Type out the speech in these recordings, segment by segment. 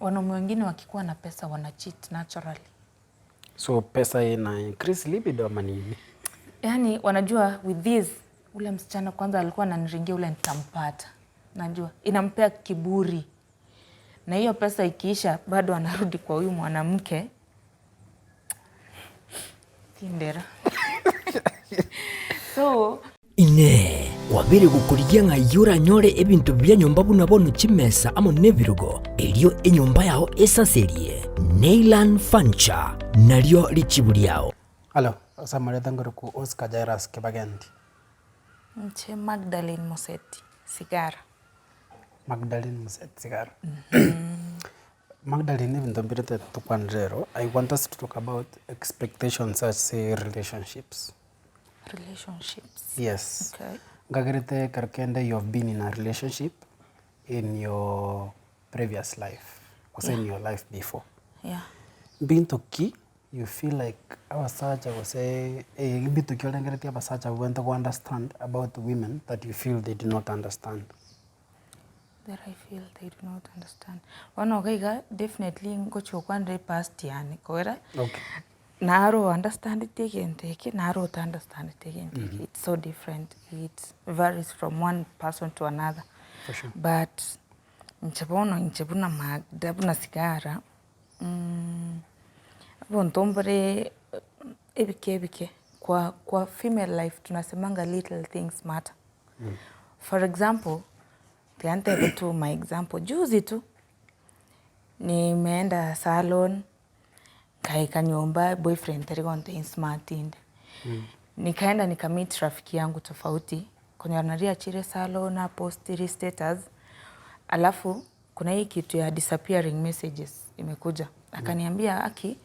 wanaume wengine wakikuwa na pesa wana cheat naturally. So pesa ina increase libido ama nini? Yani wanajua with this ule msichana kwanza alikuwa ananiringia ule nitampata. Najua inampea kiburi. Na hiyo pesa ikiisha bado anarudi kwa huyu mwanamke. Tindera. So ine wabiri gukurigia nka yura nyore ebintu bya nyumba buna bono chimesa amo nebirugo elio enyumba yao esaserie Nailan Fancha nalyo lichibuli yao. Hello, samare tangoro ku Oscar Jairus Kibagendi. Mche Magdalene Moseti Sigara. Magdalene Moseti Sigara. Magdalene, even though we're talking, I want us to talk about expectations as say relationships. Relationships. Yes. Okay. Gagarete karkende, you have been in a relationship in your previous life, or in your life before. Yeah. Being to key, you feel like our search, I would say, being to kill and get such a want to understand about women that you feel they do not understand. That I feel they do not understand. Wanogaiga definitely ngocho kwandre past yani koera. Okay. Naro understand it again take it. Naro to understand it again take it. It's so different. It varies from one person to another. For sure. But nchebuna Magdalene Sigara. Bontombere ebike kwa female life tunasemanga little things matter. For example, tiante tu my example juzi tu nimeenda salon kaika nyumba boyfriend tarigonte smart inde. Nikaenda nikamit rafiki yangu tofauti kwenye anaria chire salon na post status, alafu kuna hii kitu ya disappearing messages imekuja. Akaniambia Aki,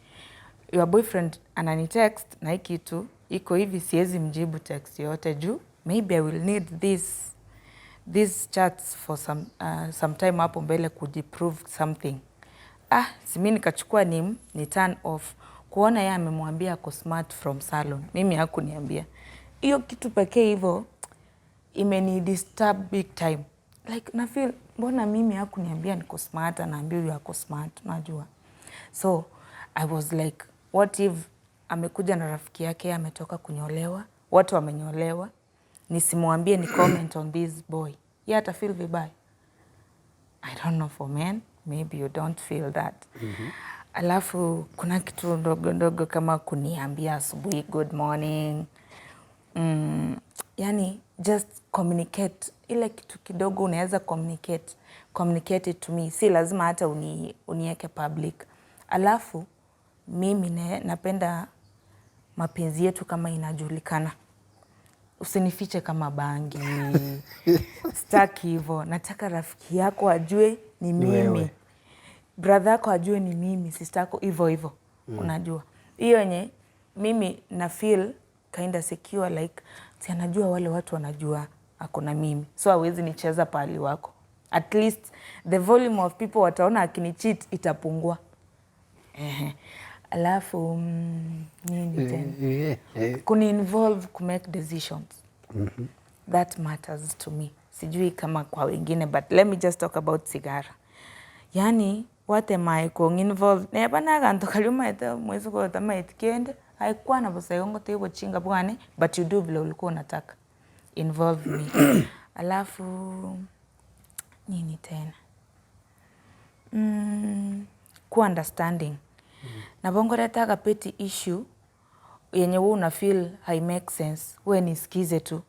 your boyfriend anani text na hii kitu iko hivi siwezi mjibu text yote juu maybe I will need these chats for some time hapo mbele kujiprove something. Simi nikachukua ni turn off. Kuona yeye amemwambia ako smart from salon. Mimi hakuniambia. Hiyo kitu pekee hivyo imeni disturb big time. Like na feel mbona mimi hakuniambia niko smart, anaambia yeye ako smart, unajua. So I was like, what if amekuja na rafiki yake ametoka kunyolewa, watu wamenyolewa, nisimwambie ni comment on this boy. Yeye ata feel vibaya. I don't know for men, maybe you don't feel that. Alafu kuna kitu ndogo kama kuniambia asubuhi good morning. Yani just communicate. Ile kitu kidogo unaweza communicate it to me. Si lazima hata unieke public. Alafu mimi napenda mapenzi yetu kama inajulikana. Usinifiche kama bangi. Sitaki hivyo. Nataka rafiki yako ajue ni mimi. Brother yako ajue ni mimi. Sister yako hivyo. Unajua. Hiyo yenye mimi na feel kinda secure like si anajua wale watu wanajua ako na mimi. So hawezi nicheza pahali wako. At least the volume of people wataona akinicheat itapungua. Alafu nini tena? Kuni involve ku make decisions. That matters to me. Sijui kama kwa wengine, but let me just talk about Sigara. Yani what am I going involved? Neba naganto kaluma ita mwezi kwa tama itikende. Haikuwa na bosa yongo tebo chinga bwane, but you do vile ulikuwa unataka. Involve me. Alafu nini tena? Ku understanding. Na bongo retaka petty issue yenye wewe una feel hai make sense. Wewe nisikize tu.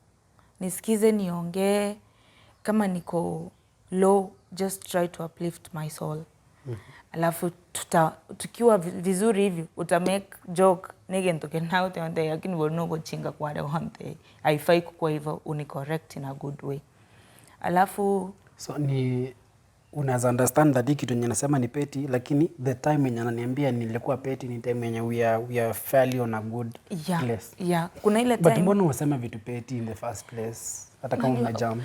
Nisikize niongee kama niko low, just try to uplift my soul. Alafu tukiwa vizuri hivi uta make joke nige ntoke nao te lakini bono chinga kwa wale wante haifai kukua hivyo unicorrect in a good way. Alafu so ni unaweza understand that kitu yenye nasema ni petty, lakini the time yenye ananiambia nilikuwa petty ni time yenye we are fairly on a good place. Yeah, kuna ile time. But mbona unasema vitu petty in the first place hata kama una jam?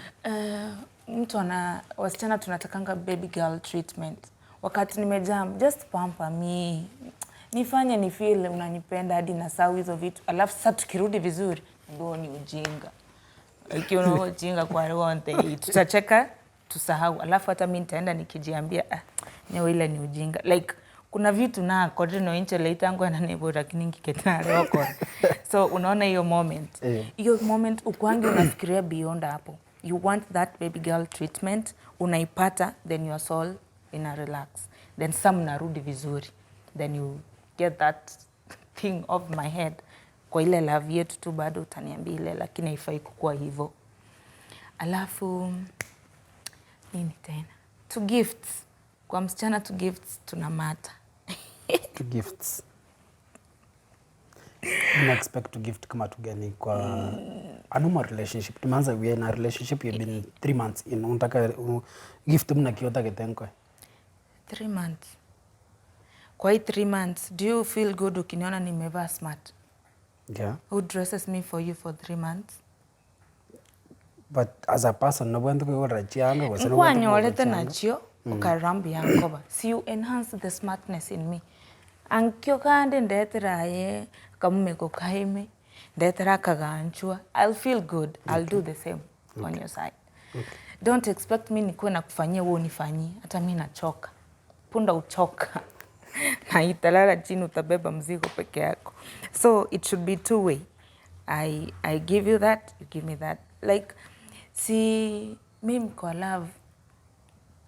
Mtu wasichana tunatakanga baby girl treatment. Wakati nimejam, just pamper me. Nifanye ni feel unanipenda hadi na sawa hizo vitu. Alafu sasa tukirudi vizuri, ndio ni ujinga. Ikiona ujinga kwa wante tutacheka tusahau. Alafu hata mimi nitaenda nikijiambia nyo ile ni ujinga. Like kuna vitu na kodino inche leitango na nebo lakini ngiketana leo. So unaona hiyo moment. Hiyo moment ukwangi unafikiria beyond hapo. You want that baby girl treatment, unaipata, then your soul ina relax. Then some narudi vizuri. Then you get that thing off my head. Kwa ile love yetu tu bado utaniambia ile, lakini haifai kukua hivyo. Alafu nini tena? To gifts. Kwa msichana to gifts tunamata. To gifts. You expect to gift kama tu gani kwa a normal relationship? Tumeanza we in a relationship, you've been 3 months in, unataka gift mna kiota ketenko? 3 months. Kwa hii 3 months, do you feel good ukiniona nimevaa smart? Yeah. Who dresses me for you for 3 months? But as a person, no wendo ko rachianga ko sino wendo ko rachianga. Na chio ukarambi yankoba. See, you enhance the smartness in me. Ankyo kande ndetera ye kamume ko kaime ndetera kaganchua. I'll feel good. I'll do the same on your side. Don't expect me nikuwe na kufanyia wewe unifanyie. Hata mimi nachoka. Punda uchoka. Na italala chini utabeba mzigo peke yako. So it should be two way. I give you that, you give me that. Like, si mimi kwa love,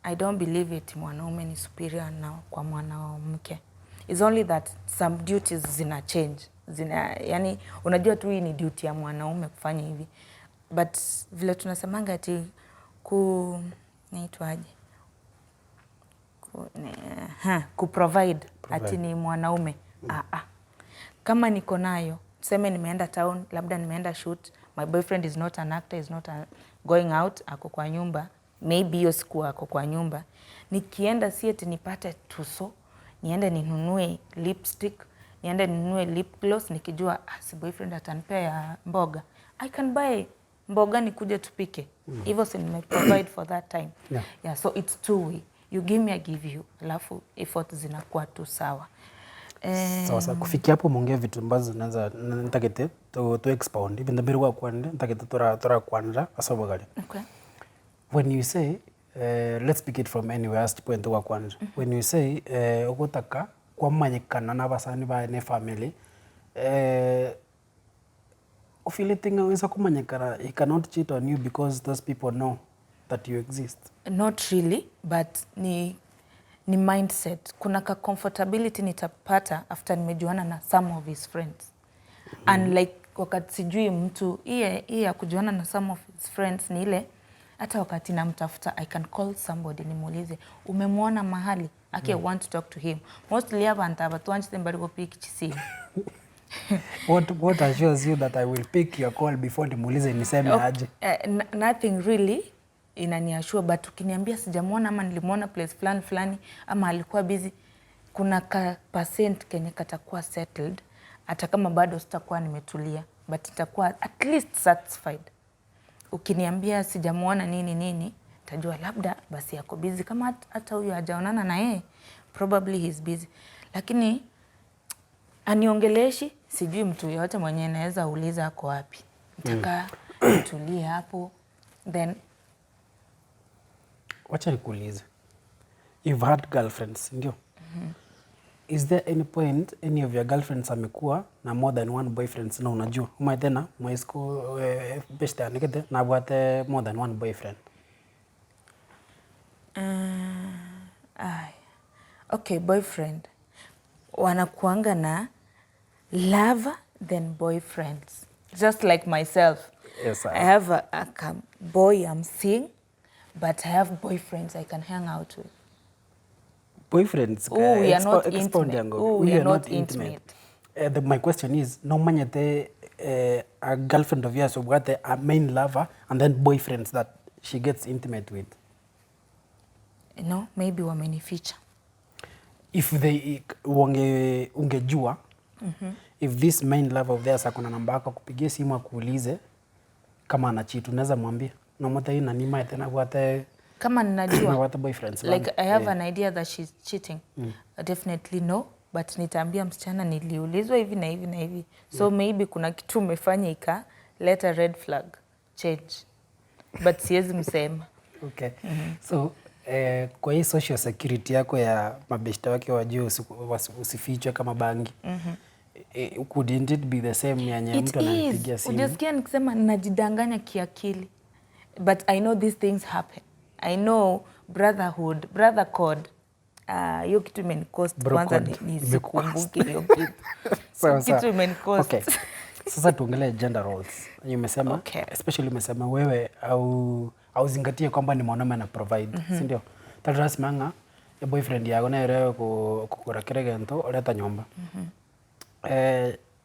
I don't believe it mwanaume ni superior na kwa mwanamke. It's only that some duties zina change. Yani unajua tu hii ni duty ya mwanaume kufanya hivi. But vile tunasemanga ati naitwaje? Kuprovide ati ni mwanaume. Kama niko nayo, tuseme nimeenda town, labda nimeenda shoot, my boyfriend is not an actor, is not going out, ako kwa nyumba, maybe hiyo siku ako kwa nyumba. Nikienda si eti nipate tuso, niende ninunue lipstick, niende ninunue lip gloss, nikijua si boyfriend atanipea mboga. I can buy mboga nikuje tupike. Hivyo si nime-provide for that time. Yeah, so it's two way. You give me, I give you. Alafu effort zinakuwa tu sawa. Sasa kufikia hapo muongea vitu ambazo naanza nitakete to expound even the mbere wa kwanda nitakete tora kwanda asobo gali. Okay. When you say let's pick it from anywhere as point wa kwanda. When you say ogotaka kwamanyikana n'abasani ba ne family ufilitinga wesa kumanyikana, he cannot cheat on you because those people know that you exist. Not really, but ni mindset. Kuna ka comfortability nitapata after nimejuana na some of his friends. And like wakati sijui mtu hii ya kujuana na some of his friends ni ile hata wakati namtafuta I can call somebody nimuulize umemwona mahali I want to talk to him. Mostly abantu abatwanchite mbari go pick chisi. What assures you that I will pick your call before nimuulize niseme aje? Nothing really inaniashua, but ukiniambia sijamuona ama nilimuona place fulani ama alikuwa busy, kuna ka percent kenye katakuwa settled hata kama bado sitakuwa nimetulia, but itakuwa at least satisfied. Ukiniambia sijamuona nini tajua labda basi yako busy, kama hata huyo hajaonana na yeye probably he's busy. Lakini aniongeleshi, sijui mtu yote mwenye naweza uliza ako wapi. Nitaka tulie hapo. Then wacha nikuulize, you've had girlfriends ndio? Is there any point any of your girlfriends amekuwa na more than one boyfriend na unajua umaitena mwaisiko best anikete na bwate more than one boyfriend? Okay, boyfriend wanakuanga na lover than boyfriends, just like myself. Yes, I have a boy I'm seeing, but I have boyfriends I can hang out with. Boyfriends? Oh, we are not intimate. Oh, we are not intimate. My question is, no manyete a girlfriend of yours who got a main lover and then boyfriends that she gets intimate with? No, maybe wamenificha. If they ungejua, if this main lover of theirs akona namba yako kupigia simu akuulize kama ana cheat, unaweza mwambia no mota ina nima tena bwate kama ninajua what boyfriends like I have an idea that she's cheating. Definitely no, but nitaambia msichana niliulizwa hivi na hivi na hivi. So maybe kuna kitu umefanya ika let a red flag change. But siwezi msema. Okay. So kwa hii social security yako ya mabeshte wake wajue usifichwe kama bangi. Couldn't it be the same yenye mtu ananipigia simu? Ujasikia nikisema najidanganya kiakili. But I know these things happen. I know brother code. Hiyo kitu imenikost kwanza nisikumbuke hiyo kitu. Kitu imenikost. Okay. Sasa tuongelee gender roles. Umesema, okay. Especially umesema wewe au zingatie kwamba ni mwanaume ana provide, si ndio? Tadras manga ya boyfriend yako na yeye kukurakira gento oleta nyumba.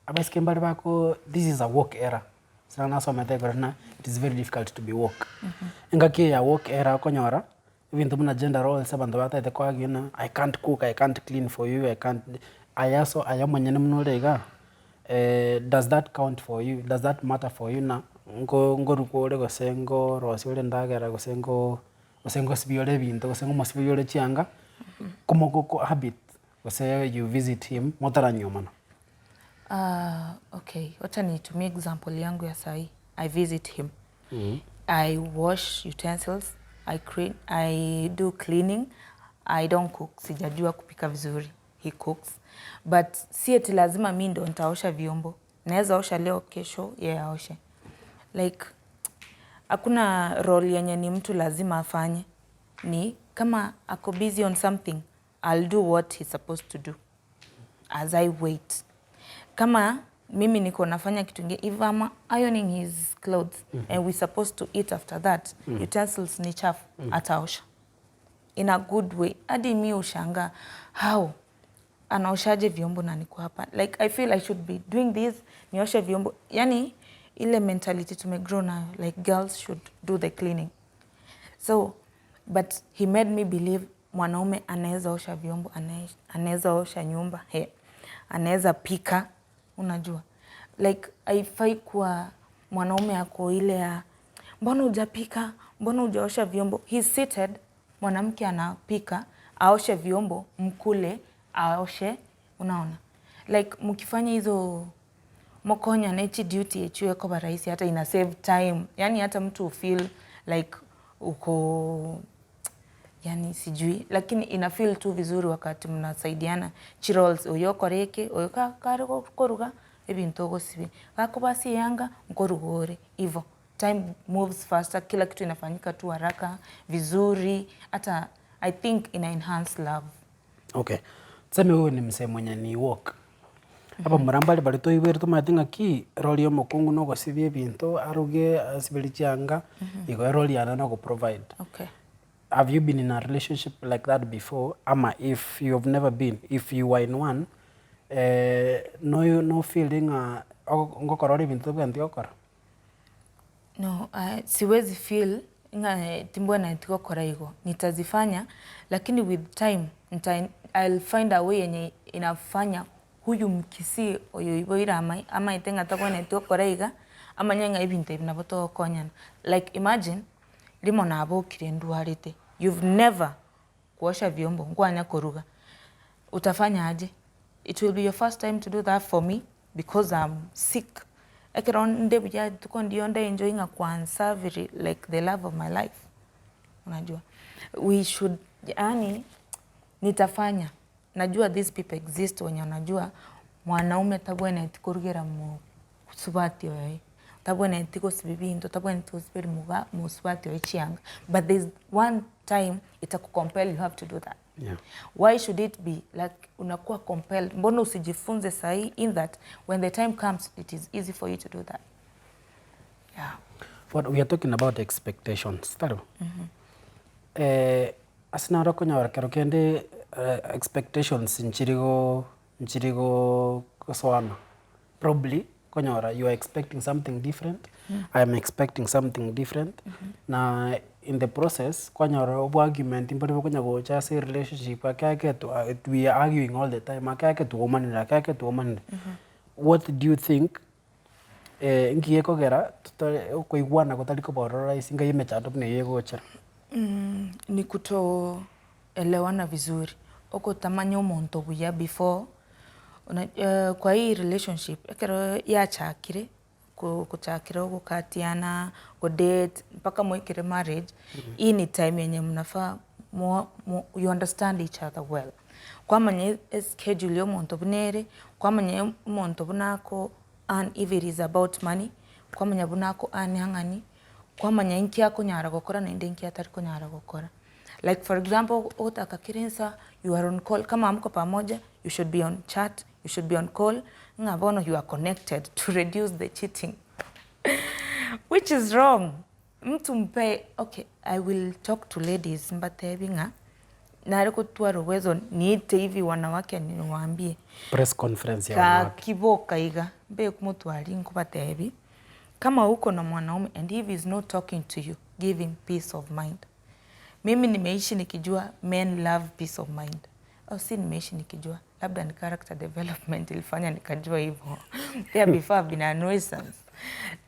Abasikie mbali bako, this is a work era. Sana naso metegorana, it is very difficult to be work. Ingaki ya work era konyora, even tumuna gender roles sabantu bata kwa gina, I can't cook, I can't clean for you, I can't ayamo nyene mnolega. Does that count for you? Does that matter for you na ngo rukore gosengo rosile ndagera gosengo sibiole bintu gosengo mosibiole chianga komoko habit gose you visit him motara nyoma. Okay, wacha nitumie example yangu ya sahi. I visit him. I wash utensils, I do cleaning. I don't cook. Sijajua kupika vizuri. He cooks. But si eti lazima mimi ndo nitaosha vyombo. Naweza osha leo, kesho yeye aoshe. Like hakuna role yenye ni mtu lazima afanye. Ni kama ako busy on something, I'll do what he's supposed to do as I wait. Kama mimi niko nafanya kitu kingine, if I'm ironing his clothes and we supposed to eat after that, utensils ni chafu, ataosha. In a good way. Hadi mimi ushanga how anaoshaje vyombo na niko hapa. Like I feel I should be doing this, nioshe vyombo. Yani ile mentality tumegrow nayo, like girls should do the cleaning. So but he made me believe mwanaume anaweza osha vyombo, anaweza osha nyumba, anaweza pika, unajua. Like haifai kuwa mwanaume ako ile ya mbona hujapika, mbona hujaosha vyombo. He's seated, mwanamke anapika, aoshe vyombo, mkule, aoshe, unaona. Like mkifanya hizo mokonya na hichi duty echuwe kwa rahisi, hata ina save time. Yani hata mtu feel like uko yani sijui, lakini ina feel tu vizuri wakati mnasaidiana. Chirolls uyokoreke, uyoka koruga ebintu gosibi. Bakobasi yanga mkorugore hivyo. Time moves faster, kila kitu inafanyika tu haraka vizuri, hata I think ina enhance love. Okay. Tuseme wewe ni msee mwenye ni work. Hapa murambali bali to iberu to matinga ki roli yo mukungu no gosibie bintu aruge asibeli cyanga iko roli yana no go provide. Okay. Have you been in a relationship like that before? Ama if you have never been, if you were in one, no feeling ngokorori bintu bwanti okora? No, siwezi feel inga timbwa na itiko kora higo. Nitazifanya, lakini with time I'll find a way yenye inafanya huyu mkisi oyo iboira ama itenga takwa na itiko kora higa ama nyenga ibinte binaboto konyana. Like imagine limo na abokire nduarite. You've never kuosha vyombo ngwanya koruga. Utafanya aje? It will be your first time to do that for me because I'm sick. Ekeronde buja tuko ndionde enjoying a kwanza very like the love of my life. Unajua. We should yani nitafanya. Najua these people exist wenye wanajua mwanaume tabwena itikorugera mu subati oyo. Tabwena itiko sibibinto, tabwena itiko sibiri mu subati oyo chianga. But there's one time itakucompel, you have to do that. Yeah. Why should it be like unakuwa compelled? Mbona usijifunze sahi in that when the time comes it is easy for you to do that. Yeah. What we are talking about expectations. Taro. Asina roko nyawara kero kende expectations nchirigo koswana. Probably konyora you are expecting something different. I am expecting something different. Na in the process konyora of argument import konyago chase relationship akake to we are arguing all the time akake to woman. What do you think ngiye kogera kuigwana kutaliko borora isinga yemechato ne yego chara? Ni kuto elewana vizuri. Oko tamanya umuntu buya before kwa hii relationship ekero yachakire kuchakira gukatiana go date mpaka mwikire marriage. Hii ni time yenye mnafaa you understand each other well. Kwamanye schedule yo muntu bunere, kwamanye muntu bunako and if it is about money, kwamanye bunako hangani, kwamanye inki yako nyara gukora na indi inki atari kunyara gukora. Like for example, utaka kirensa, you are on call. Kama amko pamoja, you should be on chat, you should be on call. Ngabono you are connected to reduce the cheating. Which is wrong. Mtu mpe, okay, I will talk to ladies mbatebinga. Nareko tuwa uwezo niite hivi wanawake niwaambie. Press conference ya wanawake. Kiboka iga. Mbe kumutwali nkubatebi. Kama uko na mwanaume and if he is not talking to you, give him peace of mind. Mimi nimeishi nikijua men love peace of mind. Si nimeishi nikijua. Labda ni character development ilifanya nikajua hivyo. There before I've been a nuisance.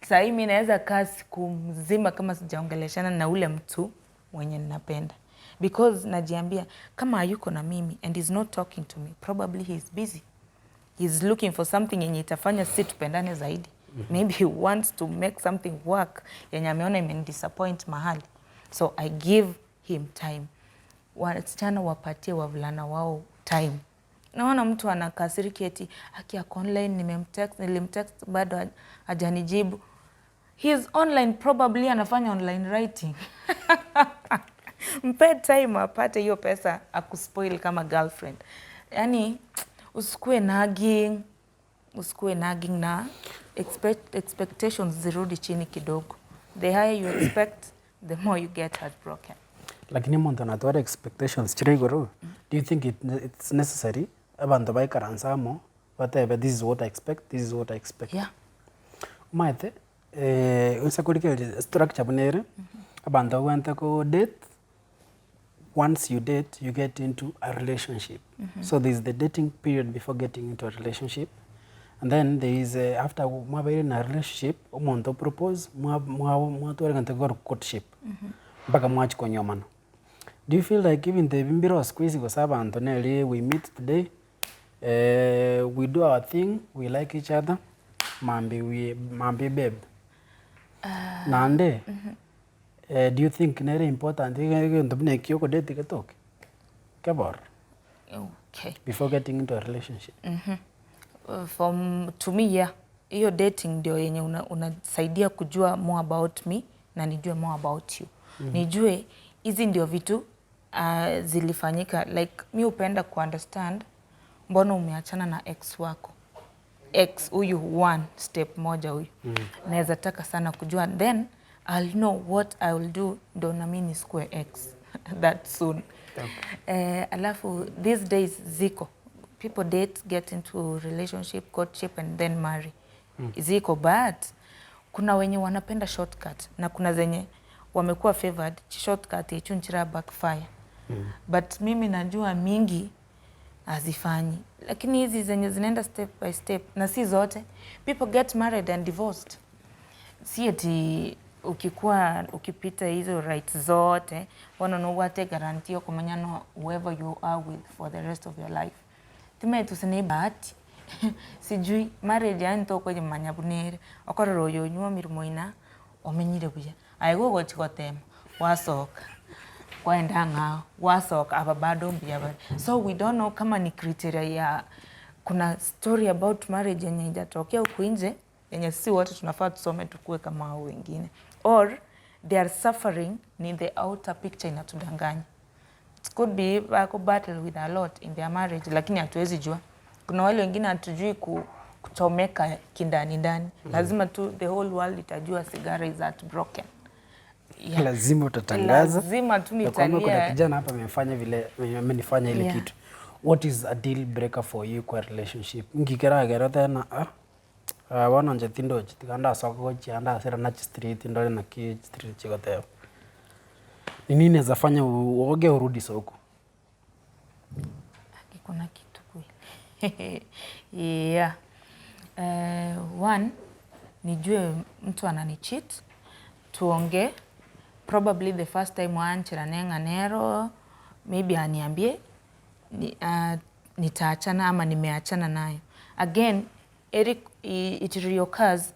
Sasa mimi naweza kaa siku mzima kama sijaongeleshana na ule mtu mwenye ninapenda. Because najiambia kama hayuko na mimi and he's not talking to me, probably he's busy. He's looking for something yenye itafanya si tupendane zaidi. Maybe he wants to make something work yenye ameona imendisappoint mahali. So I give him time. Wasichana wapatie wavulana wao time. Naona mtu anakasiriki eti haki yako online, nilimtext bado hajanijibu. He is online, probably anafanya online writing. Mpe time apate hiyo pesa akuspoil kama girlfriend. Yani usikue nagging na expectations zirudi chini kidogo. The higher you expect, the more you get heartbroken. Lakini mtu anatoa expectations chirigoro. Do you think it's necessary abantu baikaransamo whatever this is what I expect, this is what I expect? Yeah. Maite usakurike structure bunere abantu wente ko date. Once you date, you get into a relationship. So there is the dating period before getting into a relationship. And then there is after mwabaire in a relationship, umuntu propose, mwatu wale courtship. Mpaka mwachi konyomano. Do you feel like even the bimbiro squeeze kwa sababu Antonelli, we meet today, we do our thing, we like each other, mambi babe. Nande, do you think nere important ndobne kiyoko date ketoke? Kabor. Okay. Before getting into a relationship. To me, yeah. Hiyo dating ndio yenye unasaidia kujua more about me na nijue more about you. Nijue hizi ndio vitu zilifanyika. Like mi upenda understand mbona umeachana na ex wako. Ex huyu one step moja huyu. Naweza taka sana kujua, then I'll know what I will do ndo na mimi nisikue ex that soon. Okay. Alafu these days ziko people date, get into relationship, courtship and then marry. Ziko, but kuna wenye wanapenda shortcut na kuna zenye wamekuwa favored shortcut ichunchira backfire. But mimi najua mingi hazifanyi. Lakini hizi zenye zinaenda step by step na si zote. People get married and divorced. Si eti ukipita hizo rights zote wanonowate guarantee kumanyano whoever you are with for the rest of your life. Time tusine bahati sijui marriage yanto kwenye manyabunere okororo yo nyuma mirimo ina omenyire buya aigo gochigotema wasoka kwenda nga wasoka ababado mbya. So we don't know kama ni criteria ya kuna story about marriage yenye inatokea huko nje yenye si wote tunafaa tusome tukue kama hao wengine, or they are suffering ni the outer picture inatudanganya. It could be wako battle with a lot in their marriage, lakini hatuwezi jua. Kuna wale wengine hatujui kuchomeka kindani ndani. Lazima tu the whole world itajua Sigara is heartbroken. Yeah. Lazima utatangaza. Lazima tu nitalia. Kuna kijana hapa amefanya vile amenifanya ile kitu. What is a deal breaker for you kwa relationship? Ngikera tena wana njetindo chitikanda soko chianda sera na street ndole na ki street chikote. Ni nini zafanya uoge urudi soko? Kuna kitu kweli. Yeah. One, nijue mtu ananicheat, tuonge. Probably the first time waanchira nenga nero, maybe aniambie nitaachana ama nimeachana nayo. Again, Eric, it reoccurs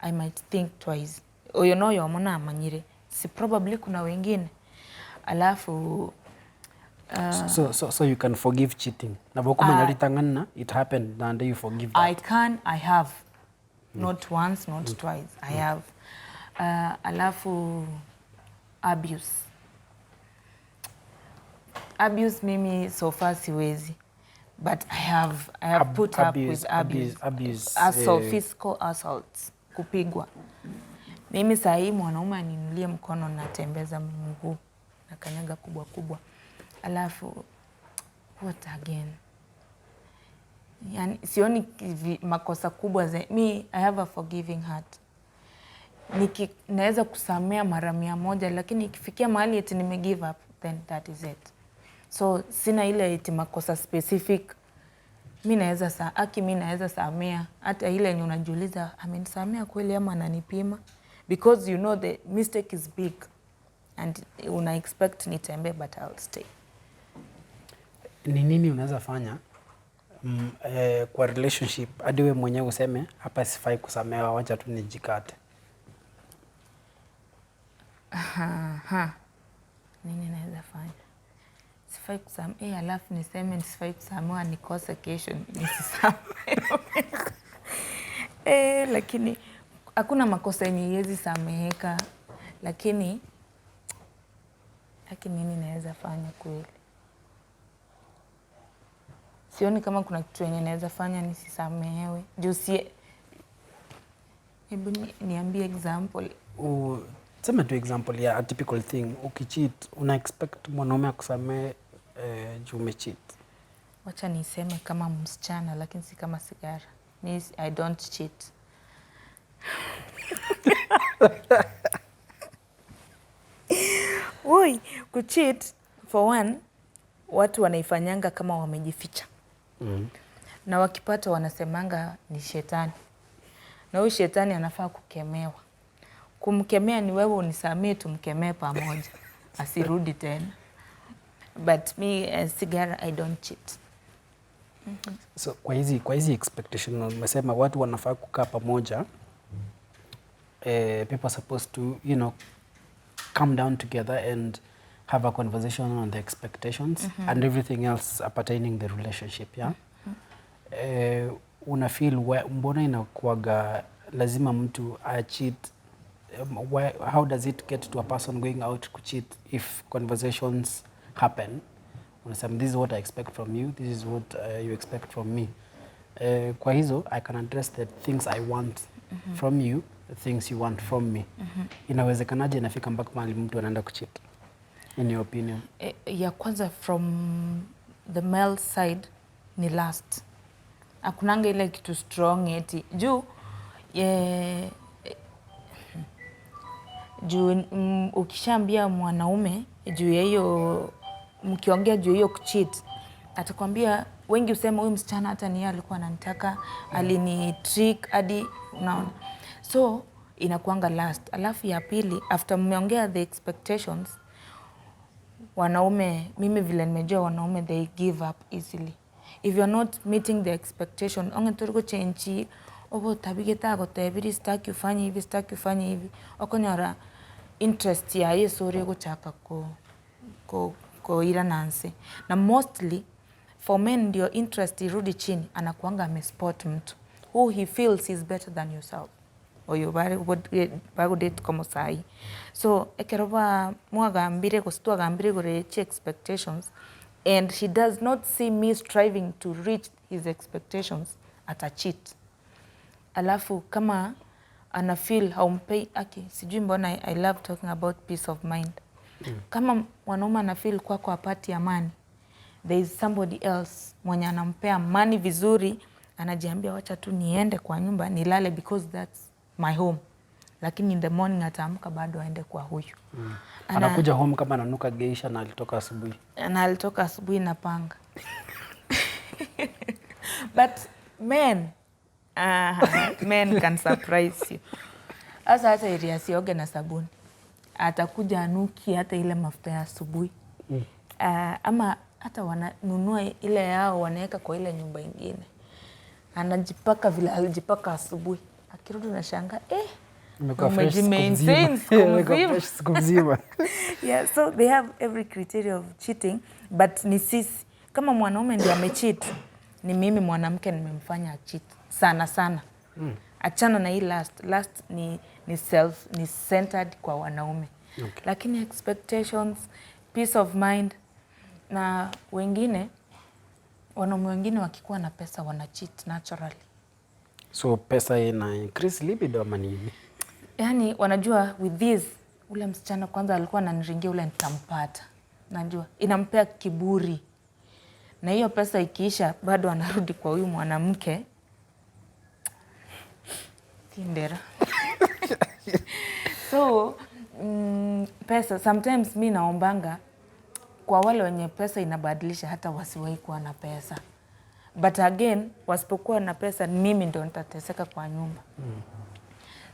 I might think twice. Oyo no yo mona amanyire. Si probably kuna wengine. Alafu so you can forgive cheating. Na boko manyalitangana, it happened and you forgive that. I have. Not once, not twice. I have. Alafu abuse. Abuse mimi so far siwezi. But I have put up with abuse. Assault, physical assaults. Kupigwa. Mimi sahi mwanaume aninulie mkono natembeza mguu na kanyaga kubwa kubwa. Alafu what again? Yani sioni makosa kubwa za me. I have a forgiving heart. Naweza kusamea mara 100 lakini ikifikia mahali eti nime give up, then that is it. So sina ile eti makosa specific. Mimi naweza samea hata ile yenye unajiuliza amenisamea kweli ama ananipima, because you know the mistake is big and una expect nitembe, but I'll stay. Ni nini unaweza fanya kwa relationship hadi wewe mwenyewe useme hapa sifai kusamehewa, wacha tu nijikate? Nini naweza fanya? Sifai kusamehewa alafu niseme sifai kusamehewa nikose kesho nisisamehewe. Lakini hakuna makosa yenye haiwezi sameheka, lakini nini naweza fanya kweli? Sioni kama kuna kitu yenye naweza fanya nisisamehewe. Juu hebu niambie example. Sema tu example ya a typical thing. Ukicheat, una expect mwanaume akusamehe juu umecheat? Wacha niseme kama msichana lakini si kama Sigara. I don't cheat. Woi, kucheat for one, watu wanaifanyanga kama wamejificha. Na wakipata wanasemanga ni shetani. Na huyu shetani anafaa kukemewa. Kumkemea ni wewe unisamee tumkemee pamoja. Asirudi tena. But me, Sigara, I don't cheat. So kwa hizi expectation umesema watu wanafaa kukaa pamoja. People are supposed to, come down together and have a conversation on the expectations and everything else appertaining the relationship, yeah? Una feel mbona inakuwaga lazima mtu cheat? How does it get to a person going out to cheat if conversations happen? Unasema, this is what I expect from you, this is what you expect from me. Kwa hizo, I can address the things I want from you, the things you want from me. Inawezekanaje inafika mpaka mahali mtu anaenda kucheat, in your opinion? Ya kwanza from the male side ni last. Hakunanga ile kitu strong eti. Juu ukishaambia mwanaume juu ya hiyo, mkiongea juu hiyo kucheat, atakwambia, wengi usema huyu msichana hata ni yeye alikuwa ananitaka, alini trick hadi, unaona. So inakuanga last. Alafu ya pili, after mmeongea the expectations, wanaume, mimi vile nimejua wanaume, they give up easily. If you're not meeting the expectation, onge turiko chenchi, obo tabigeta gotebiri staki ufanye hivi, okonyora interest ya yeso rego chaka ko ira nanse. Na mostly for men ndio interest irudi chini, anakuanga amespot mtu who he feels is better than yourself. Oyo bago date como sai. So ekeroba mwagambire gambire goreche expectations, and he does not see me striving to reach his expectations, ata cheat. Alafu kama ana feel haumpei sijui mbona I love talking about peace of mind. Kama mwanaume ana feel kwako apati amani, there is somebody else mwenye anampea amani vizuri, anajiambia wacha tu niende kwa nyumba nilale because that's my home. Lakini in the morning ataamka bado aende kwa huyu. Anakuja home kama ananuka geisha na alitoka asubuhi. Na alitoka asubuhi na panga. But men can surprise you. Asa hata ili asioge na sabuni, atakuja anuki hata ile mafuta ya asubuhi. Ama hata wananunua ile yao wanaweka kwa ile nyumba ingine. Anajipaka vile alijipaka asubuhi. akirudi unashangaa umejimaintain siku mzima. Yeah, so they have every criteria of cheating, but ni sisi kama mwanaume ndiye amecheat, ni mimi mwanamke nimemfanya cheat sana. Achana na hii last ni centered kwa wanaume. Okay. Lakini expectations, peace of mind, na wanaume wengine wakikuwa na pesa wana cheat naturally. So pesa ina increase libido ama nini? Yani wanajua with this, ule msichana kwanza alikuwa ananiringia, ule nitampata. Najua inampea kiburi. Na hiyo pesa ikiisha bado anarudi kwa huyu mwanamke. Tindera. So pesa sometimes mi naombanga kwa wale wenye pesa inabadilisha hata wasiwahi kuwa na pesa. But again, wasipokuwa na pesa mimi ndo nitateseka kwa nyumba.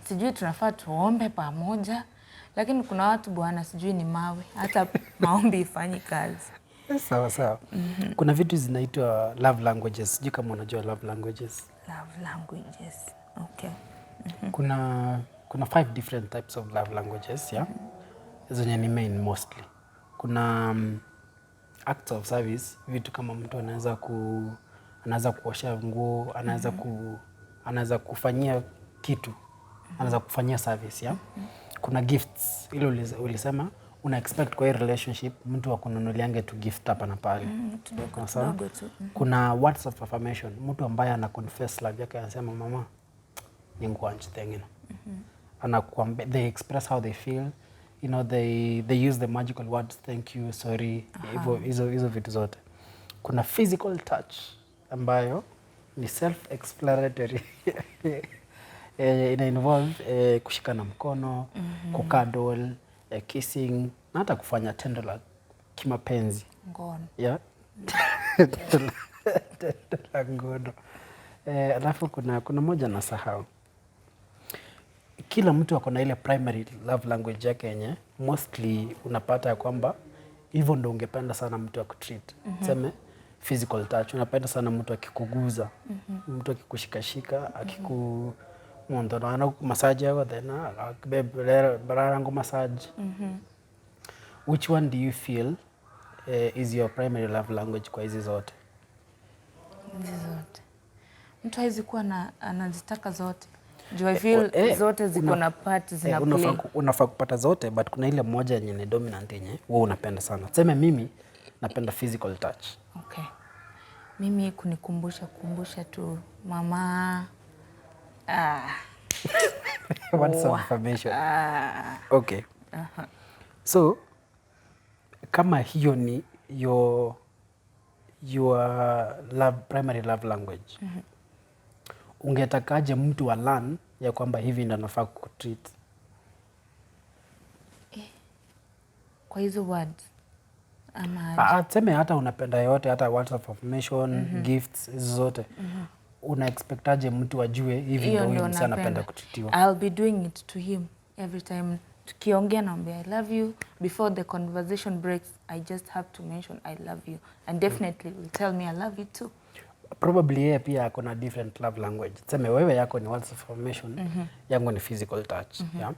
Sijui tunafaa tuombe pamoja, lakini kuna watu bwana sijui ni mawe, hata maombi ifanyi kazi. Sawa. Kuna vitu zinaitwa love languages. Sijui kama unajua love languages. Love languages. Okay. Kuna 5 different types of love languages, yeah. Zenye ni main mostly. Kuna acts of service, vitu kama mtu anaweza kuosha nguo, anaweza kufanyia kitu, anaweza kufanyia service, yeah. Kuna gifts, ile ulisema una expect kwa hii relationship mtu akununuliange tu gift hapa na pale. Kidogo tu. Kuna words of affirmation, mtu ambaye ana confess love yake, anasema mama ningwanchi tengine. Anakuambia, they express how they feel, you know, they use the magical words thank you, sorry, hizo vitu zote. Kuna physical touch ambayo ni self explanatory. Ina involve kushikana mkono, kukadol, kissing, na hata kufanya tendo la kimapenzi. Ngono. Yeah. Tendo la ngono. Alafu kuna moja na sahau. Kila mtu ako na ile primary love language yake yenye mostly unapata ya kwamba hivyo ndo ungependa sana mtu akutreat. Seme physical touch, unapenda sana mtu akikuguza, mtu akikushikashika, mundu na massage yako then bararango massage. Which one do you feel is your primary love language kwa hizi zote? Hizi zote. Mtu haizi kuwa anazitaka zote. Do I feel zote ziko na part zina play? Unafaa kupata zote, but kuna ile moja yenye ni dominant yenye wewe unapenda sana. Sema mimi napenda physical touch. Okay. Mimi kunikumbusha tu mama. What's some information? Okay. So kama hiyo ni your primary love language. Ungetakaje mtu wa learn ya kwamba hivi ndo nafaa kukutreat? Kwa hizo words ama tuseme hata unapenda yote, hata words of affirmation, gifts, hizo zote. Una expectaje mtu ajue hivi ndo huyu msana anapenda kutreatiwa? I'll be doing it to him every time. Tukiongea naambia I love you, before the conversation breaks I just have to mention I love you, and definitely will tell me I love you too. Probably yeye pia ako na different love language. Tuseme wewe yako ni words of affirmation, yangu ni physical touch. Yeah.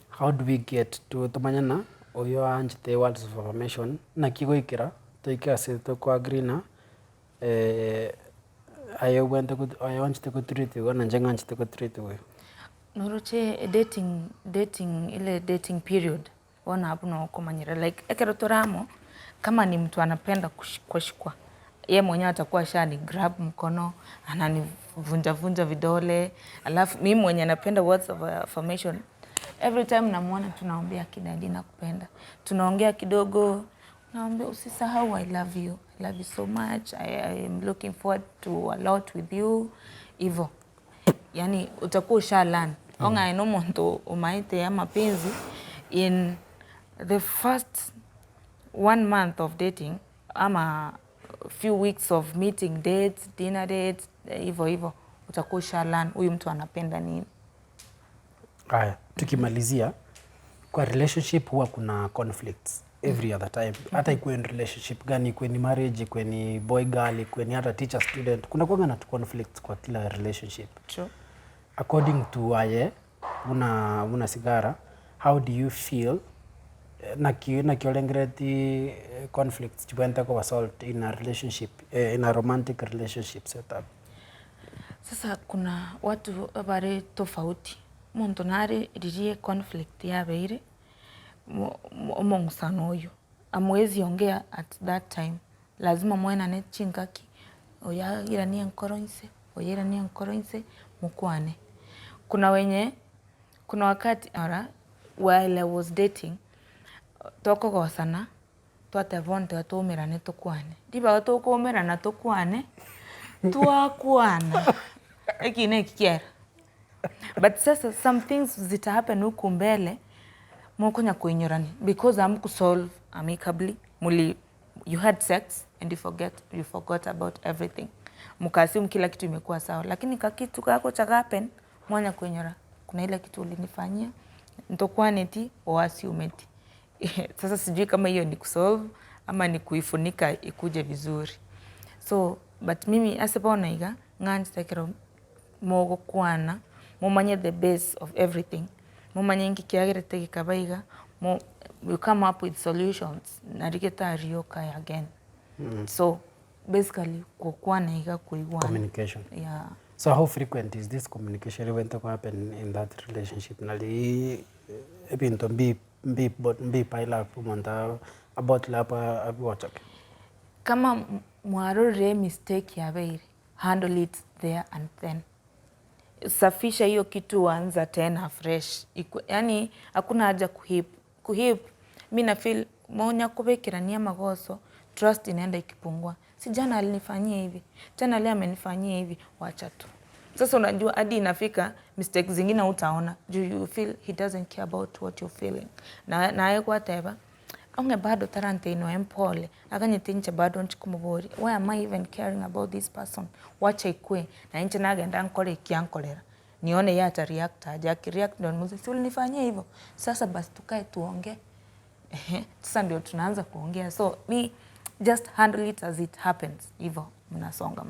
How do we get to tumanyana oyo anjite words of affirmation na kigoikira toikase to kwa agree ayo anjite ko treat na njenga anjite ko treat wewe? Noroche dating ile dating period wana hapo na kumanyira like ekerotoramo kama ni mtu anapenda kushikwa, yeye mwenyewe atakuwa shani grab mkono, ananivunja vidole, alafu mimi mwenyewe napenda words of affirmation. Every time namuona tunaombea kidadi na kupenda, tunaongea kidogo, naambia usisahau I love you so much, I am looking forward to a lot with you hivyo. Yani utakuwa ushalan onga ino muntu umaite ya mapenzi in the first 1 month of dating ama few weeks of meeting dates, dinner dates, hivyo utakuwa ushalan huyu mtu anapenda nini. Haya, tukimalizia kwa relationship huwa kuna conflicts every other time. Hata ikuwe ni relationship gani, ikuwe ni marriage, ikuwe ni boy girl, ikuwe ni hata teacher student, kuna kuanga na conflicts kwa kila relationship. True. according to aye una Sigara, how do you feel nakiolengreti conflicts chiwenta kwa assault in a relationship, in a romantic relationship setup? Sasa kuna watu bare tofauti. Muntu nari ririe conflict ya beire omongusano oyo. Amwezi ongea at that time. Lazima mwena ne chingaki. Oya irania nkoroinse, oya irania nkoroinse, mukwane. Kuna wakati while I was dating, toko gosana, twatevonte tumirane tukwane. Diba tukumirana tukwane, tuakwana. Ekine kiera. But sasa some things zita happen huku mbele, mwakonya kuinyorani. Because solve amicably, you had sex and you forgot about everything. Mukasimu kila kitu imekuwa sawa. Lakini kakitu kako cha happen, mwanya kuinyora. Kuna ile kitu ulinifanyia, nitokwane ti o assume ti. Sasa sijui kama hiyo ni kusolve ama ni kuifunika ikuje vizuri. So, but mimi asipona iga, ngani stakero mogo kwana, mumanye the base of everything. Mumanye nki kiagirete gikabaiga, you come up with solutions, narigeta rioka again. So, basically, kukwana iga kuigwana. Communication. Yeah. So how frequent is this communication event to happen in that relationship? Nali ebinto be pile up monta about lapa abiwachake. Kama mwarore mistake ya beire, handle it there and then. Safisha hiyo kitu anza tena fresh. Yani hakuna haja kuhip. Mimi na feel monya kubekirania magoso, trust inaenda ikipungua. Si jana alinifanyia hivi, tena leo amenifanyia hivi, wacha tu. Sasa unajua hadi inafika mistakes zingine utaona. You feel he doesn't care about what you're feeling. Na yeye kwa teba onge bado tarante ino empole aganye tinche bado nchikumubori. Why am I even caring about this person? Wacha ikue na inche nagenda nkole ikiankolera. Nione yeye ata react aje. Akireact ndio mzee si ulinifanyia hivyo. Sasa basi tukae tuongee. Sasa ndio tunaanza kuongea. So me just handle it as it happens. Hivyo mnasonga.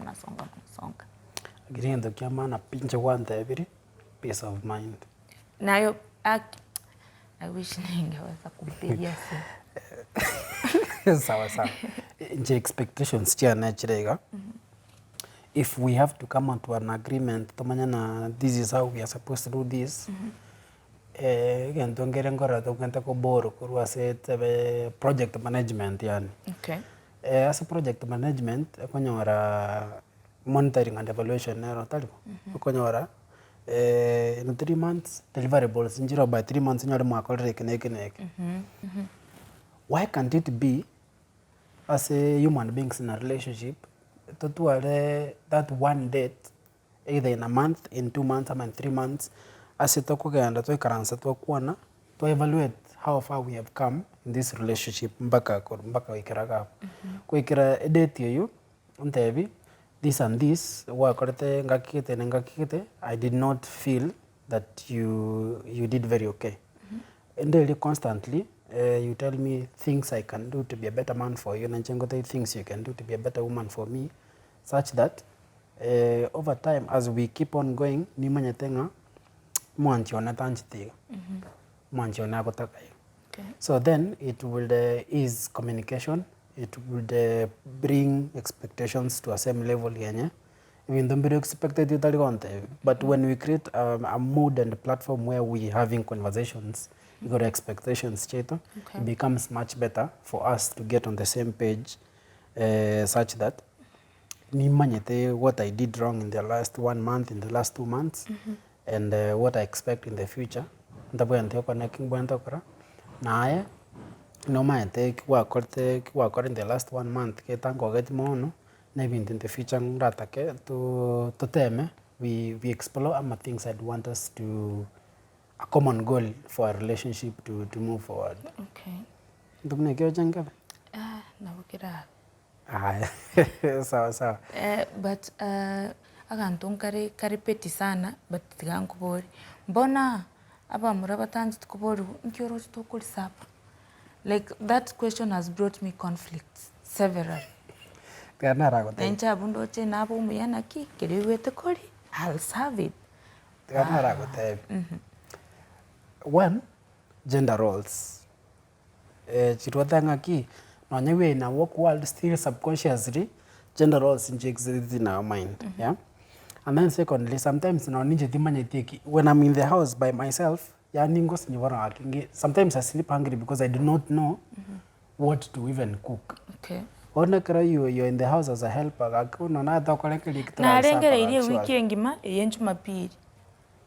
Agiriendo kia maana pinche wanta ebiri peace of mind. Nayo I wish ningeweza kumpigia simu. Sawa. Nje expectations chia nachirega. If we have to come to an agreement, tomanyana this is how we are supposed to do this. Again, tongere ngora tongenta ko boro kurwa set project management yani. Okay. As a project management, konyora monitoring and evaluation nero taliko. Konyora in 3 months deliverables njiro by 3 months nyoro mwakolere keneke. Why can't it be as a human beings in a relationship to that one date either in a month, in 2 months, or in 3 months as it okugenda to ikaransa to kuona to evaluate how far we have come in this relationship mpaka ikiraga kuikira date yoyo untebi this and this wakorete ngakikite I did not feel that you did very okay. And really constantly you tell me things I can do to be a better man for you, and things you can do to be a better woman for me, such that over time as we keep on going ni manyetenga mwanchiona tanchitiga mwanchiona kotaka. So then it will ease communication, it would bring expectations to a same level yenye even though we expected it aligonte. But when we create a mood and a platform where we having conversations, you got expectations cheto, it becomes much better for us to get on the same page, such that ni manyete what I did wrong in the last 1 month, in the last 2 months, and what I expect in the future. Ndabwente connecting bwente kora naye no manyete kwa korte in the last 1 month ke tango get mono na even in the future ngatake to teme we explore ama things I'd want us to a common goal for a relationship to move forward. Okay. Ndumne kyo janga nabukira sawa. But agantu karipeti sana but tigankubori mbona aba muraba tanzi tukubori nkyoro tukuri sapa. Like that question has brought me conflicts several. Kana rago. Encha bundo che nabo muyana ki kiriwete kori I'll serve it. Kanara gote. One, gender roles. Chirwatanga ki no nyewe in a work world still subconsciously gender roles exist in our mind. Yeah. And then secondly, sometimes no nije thimanye tiki when I'm in the house by myself, sometimes I sleep hungry because I do not know what to even cook. Okay. You're in the house as a helper. Na rengere irie wiki ngima yenjuma pili.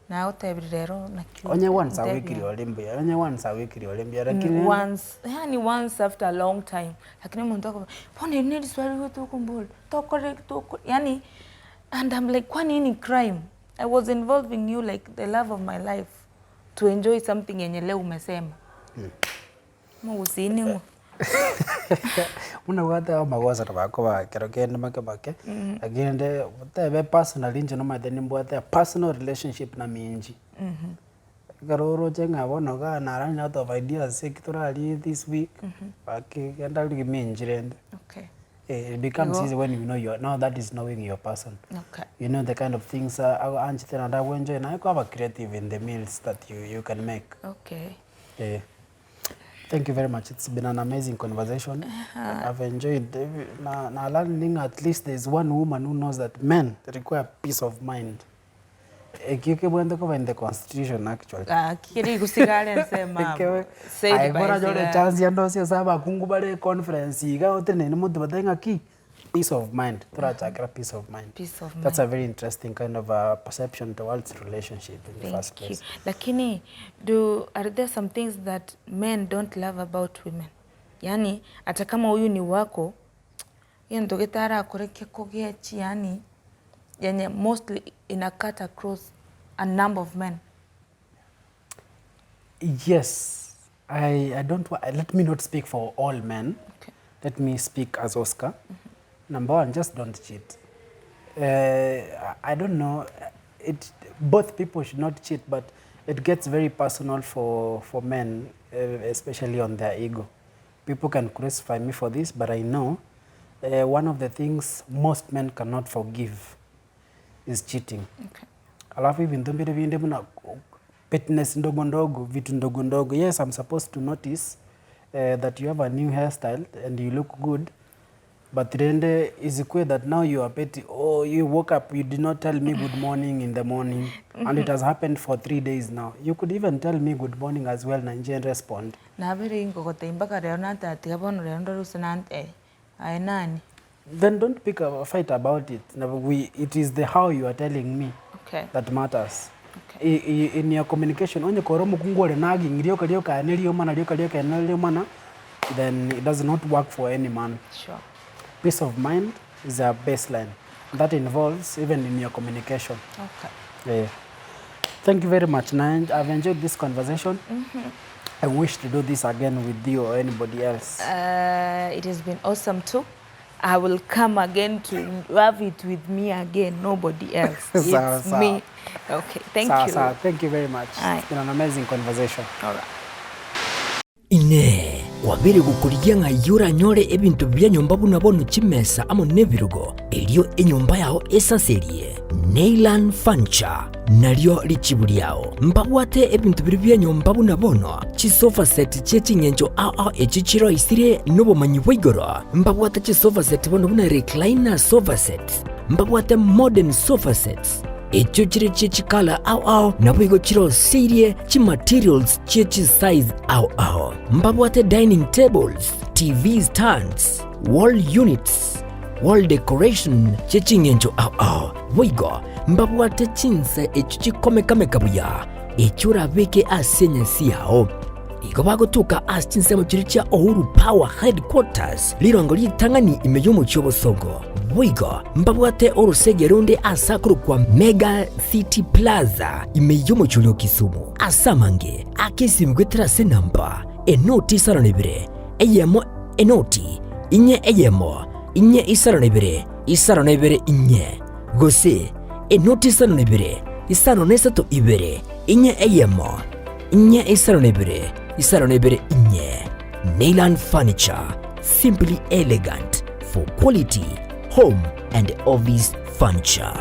Na utebrero na kiu. Only once a week Olympia. Only once a week Olympia. Once, yani once after a long time. Lakini mtu ako, "Pone nini swali wetu kumbul? Tokore yani." And I'm like, "Kwani ni crime? I was involving you like the love of my life to enjoy something yenye leo umesema." Mungu sini. Una wata magoza tabako ba kerokende make again the tebe personal inje no made nimbo the personal relationship na minji garoro jenga bono ga na run out of ideas sectorally this week bakenda ligi minji rende. Okay. It becomes easy when you know now that is knowing your person. Okay. You know the kind of things anji tena da enjoy na you have creative in the meals that you can make. Okay. Thank you very much. It's been an amazing conversation. I've enjoyed na learning at least there's one woman who knows that men require peace of mind. Kike bwende ko in the constitution actually. Kiri kusigara nsema. Said by Sigara. Chance yando sio saba kungubale conference iga otene ni mutu batenga ki peace of mind. Tura chakra peace of mind. Peace of mind. That's a very interesting kind of perception towards relationship in the first place. Lakini are there some things that men don't love about women? Yani hata kama huyu ni wako yeye ndogeta akoreke kogechi yani yenye mostly in a cut across a number of men. Yes. I don't let me not speak for all men. Okay. Let me speak as Oscar. Number one, just don't cheat. I don't know. Both people should not cheat, but it gets very personal for men, especially on their ego. People can crucify me for this, but I know one of the things most men cannot forgive is cheating. Okay. Alafu hivi ndombele vinde mna petness ndogo ndogo, vitu ndogo ndogo. Yes, I'm supposed to notice that you have a new hairstyle and you look good. But then is it clear that now you are petty? Oh, you woke up, you did not tell me good morning in the morning. And it has happened for 3 days now. You could even tell me good morning as well and respond. Then don't pick a fight about it. It is the how you are telling me that matters. Okay. In your communication, onye koromo kungole nagi ngiriyo kaliyo ka enelio mana liyo kaliyo ka enelio mana, then it does not work for any man. Sure. Peace of mind is a baseline. That involves even in your communication. Okay. Thank you very much, Nine. I've enjoyed this conversation. I wish to do this again with you or anybody else. It has been awesome too. I will come again to have it with me again. Nobody else. It's me. Okay. Thank you. Thank you very much. It's been an amazing conversation. All right. Ine wabere gukurigia nga yura nyore ebintu bya nyumba bunabono chimesa amo nebirugo elio enyumba yao esaserie Neilan Fancha nalyo lichibuliao mbabwate ebintu bya nyumba bunabono chisofa set chechingenjo echichiro isire nobo manyibwigoro mbabwate chisofa set bono buna recliner sofa set mbabwate modern sofa sets echo chiri chikala nabwigo chiro serie chi materials chi size mbabwate dining tables, TV stands, wall units, wall decoration chechingenjo wigo mbabwate chinse echo chikomeka buya echura beke asenya siao iko bagotuka aschinse mu chiri cha Uhuru Power Headquarters lirongo litangani imeyumu chobosongo wigo mbabwate orusegeronde asakuru kwa Mega City Plaza imeyumu chulio Kisumu asamange akisimbwetera senamba enoti saronebire eyemo enoti inye eyemo inye isaronebire inye gose enoti saronebire isaronesato ibere inye eyemo inye isaronebire inye. Neilan Furniture, simply elegant for quality home and office furniture.